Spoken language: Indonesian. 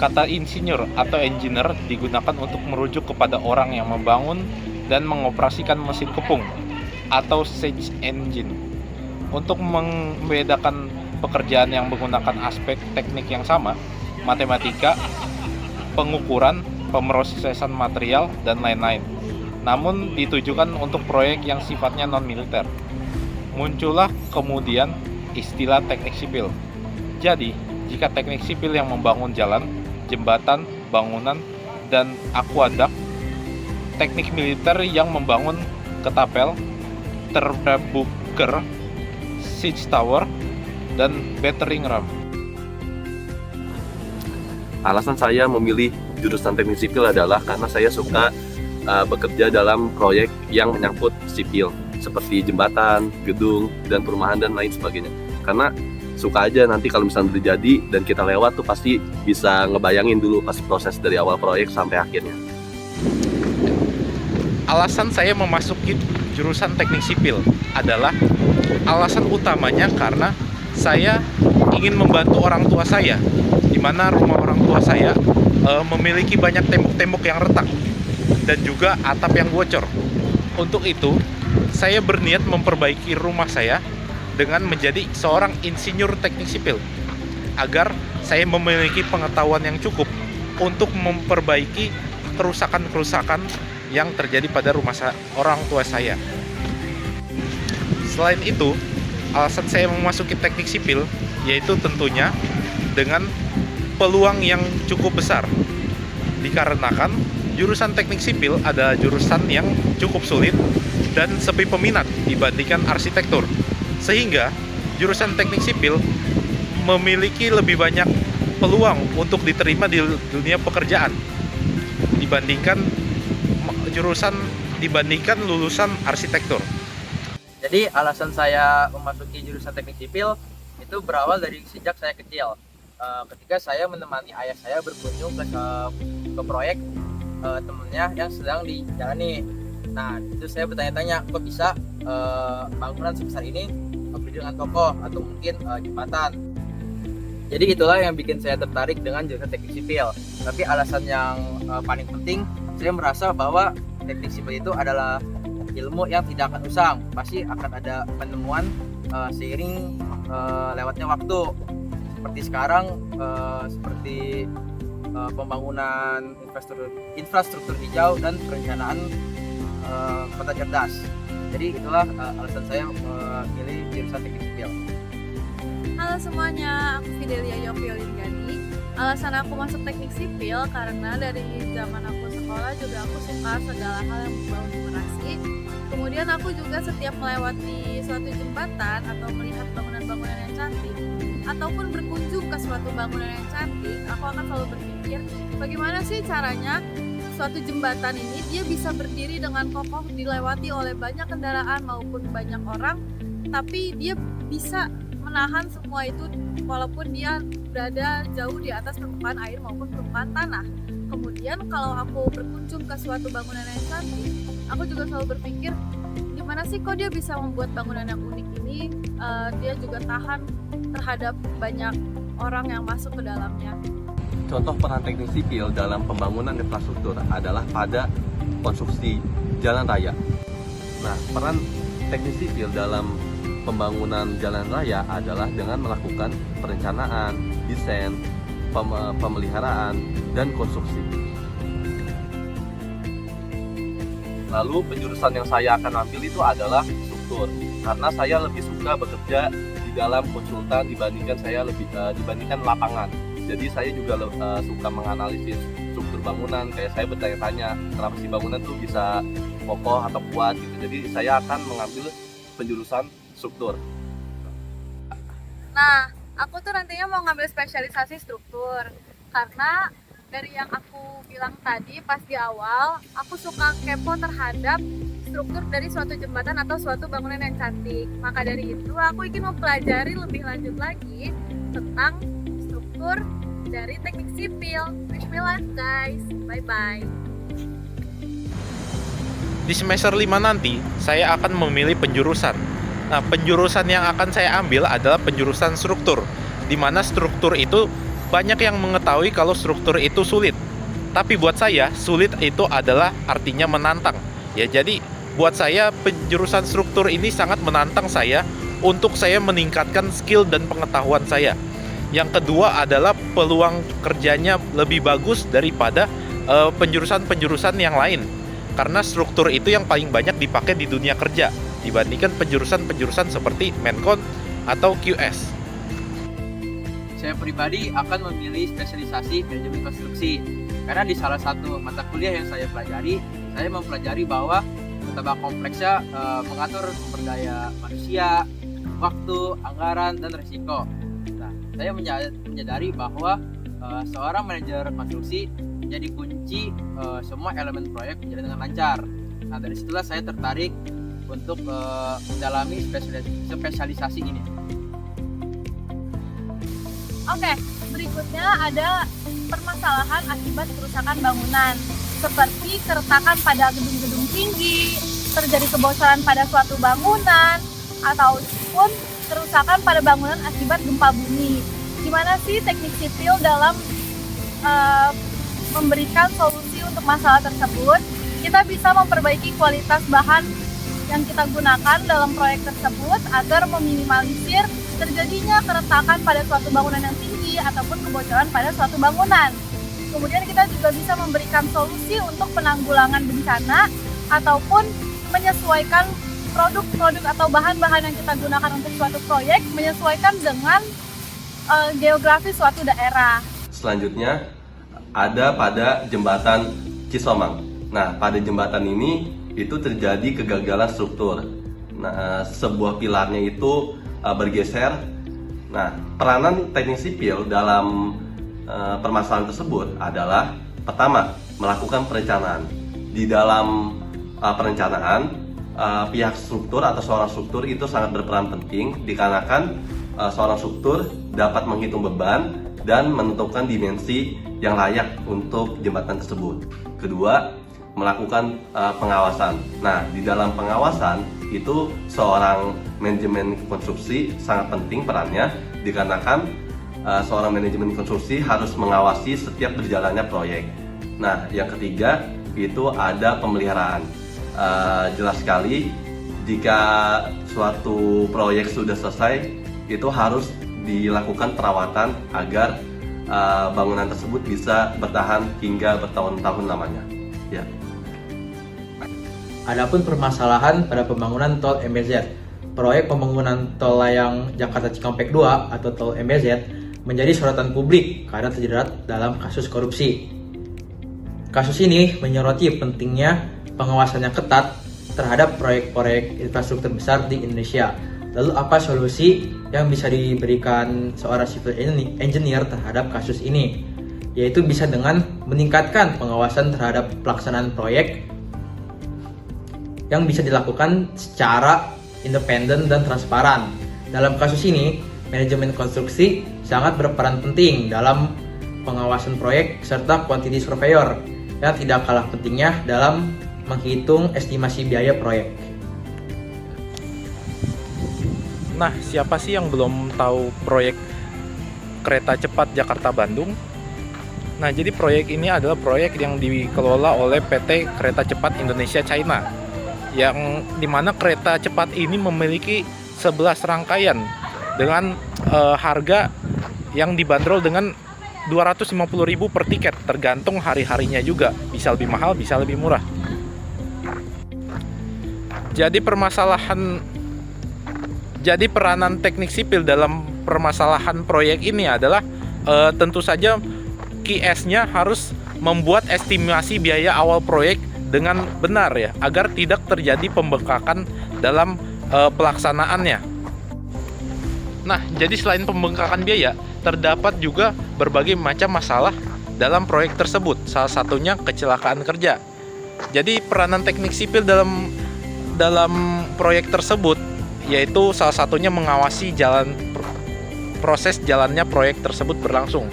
Kata insinyur atau engineer digunakan untuk merujuk kepada orang yang membangun dan mengoperasikan mesin kepung atau search engine. Untuk membedakan pekerjaan yang menggunakan aspek teknik yang sama, matematika, pengukuran, pemrosesan material, dan lain-lain. Namun ditujukan untuk proyek yang sifatnya non-militer. Muncullah kemudian istilah teknik sipil. Jadi, jika teknik sipil yang membangun jalan, jembatan, bangunan, dan akuadak, teknik militer yang membangun ketapel, terbunker, siege tower, dan battering ram. Alasan saya memilih jurusan teknik sipil adalah karena saya suka bekerja dalam proyek yang menyangkut sipil, seperti jembatan, gedung, dan perumahan, dan lain sebagainya. Karena suka aja nanti kalau misalnya udah jadi dan kita lewat tuh pasti bisa ngebayangin dulu pas proses dari awal proyek sampai akhirnya. Alasan saya memasuki jurusan teknik sipil adalah alasan utamanya karena saya ingin membantu orang tua saya, di mana rumah orang tua saya memiliki banyak tembok-tembok yang retak dan juga atap yang bocor. Untuk itu, saya berniat memperbaiki rumah saya dengan menjadi seorang insinyur teknik sipil, agar saya memiliki pengetahuan yang cukup untuk memperbaiki kerusakan-kerusakan yang terjadi pada rumah orang tua saya. Selain itu, alasan saya memasuki teknik sipil yaitu tentunya dengan peluang yang cukup besar, dikarenakan jurusan teknik sipil adalah jurusan yang cukup sulit dan sepi peminat dibandingkan arsitektur, sehingga jurusan teknik sipil memiliki lebih banyak peluang untuk diterima di dunia pekerjaan dibandingkan lulusan arsitektur. Jadi alasan saya memasuki jurusan teknik sipil itu berawal dari sejak saya kecil. Ketika saya menemani ayah saya berkunjung ke proyek temennya yang sedang dijalani. Nah, itu saya bertanya-tanya, kok bisa bangunan sebesar ini berdiri dengan kokoh atau mungkin jembatan. Jadi itulah yang bikin saya tertarik dengan jurusan teknik sipil. Tapi alasan yang paling penting, saya merasa bahwa teknik sipil itu adalah ilmu yang tidak akan usang, pasti akan ada penemuan seiring lewatnya waktu. Seperti sekarang, seperti pembangunan infrastruktur hijau dan perencanaan kota cerdas. Jadi itulah alasan saya memilih jurusan teknik sipil. Halo semuanya, aku Fidelia Yopiolingani. Alasan aku masuk teknik sipil karena dari zaman aku sekolah juga aku suka segala hal yang berbau numerasi. Kemudian aku juga setiap melewati suatu jembatan atau melihat bangunan-bangunan yang cantik ataupun berkunjung ke suatu bangunan yang cantik, aku akan selalu berpikir bagaimana sih caranya suatu jembatan ini dia bisa berdiri dengan kokoh dilewati oleh banyak kendaraan maupun banyak orang, tapi dia bisa menahan semua itu walaupun dia berada jauh di atas permukaan air maupun permukaan tanah. Kemudian kalau aku berkunjung ke suatu bangunan yang cantik, aku juga selalu berpikir gimana sih kok dia bisa membuat bangunan yang unik ini, dia juga tahan terhadap banyak orang yang masuk ke dalamnya. Contoh peran teknik sipil dalam pembangunan infrastruktur adalah pada konstruksi jalan raya. Nah, peran teknik sipil dalam pembangunan jalan raya adalah dengan melakukan perencanaan, desain, pemeliharaan, dan konstruksi. Lalu penjurusan yang saya akan ambil itu adalah struktur, karena saya lebih suka bekerja di dalam konsultan dibandingkan lapangan. Jadi saya juga suka menganalisis struktur bangunan, kayak saya bertanya-tanya kenapa sih bangunan tuh bisa kokoh atau kuat gitu. Jadi saya akan mengambil penjurusan struktur. Nah, aku tuh nantinya mau ngambil spesialisasi struktur karena dari yang aku bilang tadi pas di awal, aku suka kepo terhadap struktur dari suatu jembatan atau suatu bangunan yang cantik. Maka dari itu aku ingin mempelajari lebih lanjut lagi tentang struktur dari teknik sipil. Wish me luck guys, bye bye. Di semester 5 nanti, saya akan memilih penjurusan. Nah, penjurusan yang akan saya ambil adalah penjurusan struktur, di mana struktur itu banyak yang mengetahui kalau struktur itu sulit. Tapi buat saya, sulit itu adalah artinya menantang. Ya, jadi buat saya penjurusan struktur ini sangat menantang saya untuk saya meningkatkan skill dan pengetahuan saya. Yang kedua adalah peluang kerjanya lebih bagus daripada penjurusan-penjurusan yang lain. Karena struktur itu yang paling banyak dipakai di dunia kerja dibandingkan penjurusan-penjurusan seperti Mencon atau QS. Saya pribadi akan memilih spesialisasi manajemen konstruksi karena di salah satu mata kuliah yang saya pelajari, saya mempelajari bahwa betapa kompleksnya mengatur sumber daya manusia, waktu, anggaran, dan risiko. Nah, saya menyadari bahwa seorang manajer konstruksi menjadi kunci semua elemen proyek berjalan dengan lancar. Nah, dari situlah saya tertarik untuk mendalami spesialisasi ini. Oke, berikutnya ada permasalahan akibat kerusakan bangunan, seperti keretakan pada gedung-gedung tinggi, terjadi kebocoran pada suatu bangunan, ataupun kerusakan pada bangunan akibat gempa bumi. Gimana sih teknik sipil dalam memberikan solusi untuk masalah tersebut? Kita bisa memperbaiki kualitas bahan yang kita gunakan dalam proyek tersebut agar meminimalisir terjadinya keretakan pada suatu bangunan yang tinggi ataupun kebocoran pada suatu bangunan. Kemudian kita juga bisa memberikan solusi untuk penanggulangan bencana ataupun menyesuaikan produk-produk atau bahan-bahan yang kita gunakan untuk suatu proyek menyesuaikan dengan geografi suatu daerah. Selanjutnya ada pada jembatan Cisomang. Nah, pada jembatan ini itu terjadi kegagalan struktur. Nah, sebuah pilarnya itu bergeser. Nah, peranan teknik sipil dalam permasalahan tersebut adalah pertama, melakukan perencanaan. Di dalam perencanaan, pihak struktur atau seorang struktur itu sangat berperan penting dikarenakan seorang struktur dapat menghitung beban dan menentukan dimensi yang layak untuk jembatan tersebut. Kedua, melakukan pengawasan. Nah, di dalam pengawasan itu seorang manajemen konstruksi sangat penting perannya dikarenakan seorang manajemen konstruksi harus mengawasi setiap berjalannya proyek. Nah, yang ketiga itu ada pemeliharaan. Jelas sekali jika suatu proyek sudah selesai itu harus dilakukan perawatan agar bangunan tersebut bisa bertahan hingga bertahun-tahun lamanya. Ya. Adapun permasalahan pada pembangunan tol MBZ, proyek pembangunan tol layang Jakarta Cikampek 2 atau tol MBZ menjadi sorotan publik karena terjerat dalam kasus korupsi. Kasus ini menyoroti pentingnya pengawasan yang ketat terhadap proyek-proyek infrastruktur besar di Indonesia. Lalu apa solusi yang bisa diberikan seorang civil engineer terhadap kasus ini? Yaitu bisa dengan meningkatkan pengawasan terhadap pelaksanaan proyek yang bisa dilakukan secara independen dan transparan. Dalam kasus ini, manajemen konstruksi sangat berperan penting dalam pengawasan proyek serta quantity surveyor yang tidak kalah pentingnya dalam menghitung estimasi biaya proyek. Nah, siapa sih yang belum tahu proyek kereta cepat Jakarta-Bandung? Nah, jadi proyek ini adalah proyek yang dikelola oleh PT Kereta Cepat Indonesia China, yang dimana kereta cepat ini memiliki 11 rangkaian dengan harga yang dibanderol dengan 250.000 per tiket, tergantung hari-harinya juga, bisa lebih mahal, bisa lebih murah. Jadi peranan teknik sipil dalam permasalahan proyek ini adalah tentu saja QS-nya harus membuat estimasi biaya awal proyek dengan benar ya, agar tidak terjadi pembengkakan dalam pelaksanaannya. Nah, jadi selain pembengkakan biaya, terdapat juga berbagai macam masalah dalam proyek tersebut. Salah satunya kecelakaan kerja. Jadi peranan teknik sipil dalam proyek tersebut yaitu salah satunya mengawasi proses jalannya proyek tersebut berlangsung.